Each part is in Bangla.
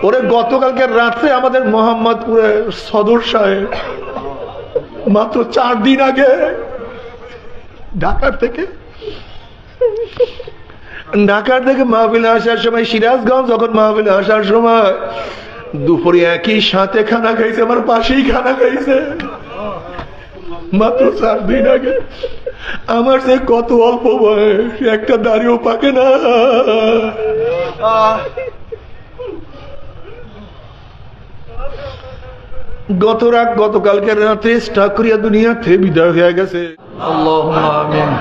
ওরে গতকালকে রাত্রে আমাদের মোহাম্মদপুরে সদর সাহেব মাত্র 4 দিন আগে ঢাকার থেকে মাহফিলে আসার সময়, সিরাজগঞ্জ যখন মাহফিলে আসার সময় দুপুরে একই সাথে খানা খাইছে, আমার পাশেই খানা খাইছে মাত্র 4 দিন আগে। আমার সে কত অল্প বয়স, একটা দাড়িও পাকে না। গতকালকে রাতে স্টাক করিয়া দুনিয়া থেকে বিদায় হয়ে গেছে। আল্লাহুম্মা আমিন।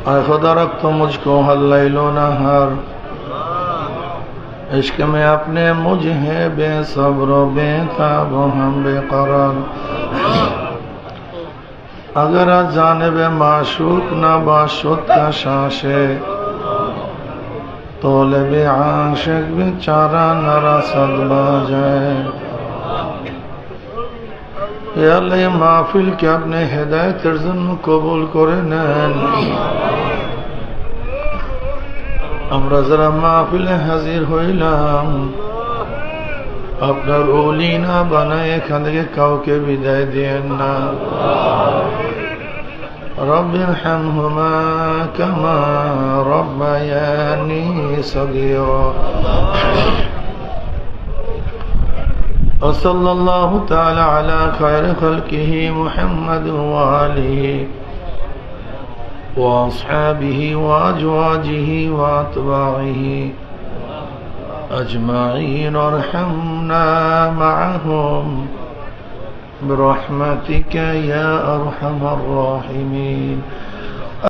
आए खुदा रख तो मुझको हर लैलो नहर, इश्क में अपने मुझे बेसब्र बेताब हम बेकरार। अगर जानिब माशूक न बाशुद का शाशे, तोलब आशिक बेचारा न रसद बाजाए। মাহফিল কে আপনি হেদায়েতের জন্য কবুল করে নেন। আমরা যারা মাহফিলে হাজির হইলাম, আপনার ওলি না বানায় এখান থেকে কাউকে বিদায় দিয়েন না। রব্বিরহামহুমা কামা রব্বায়ানি সগীরা। وصلى الله تعالى على خير خلقه محمد وآله وأصحابه وأزواجه وأتباعه أجمعين، وارحمنا معهم برحمتك يا أرحم الراحمين.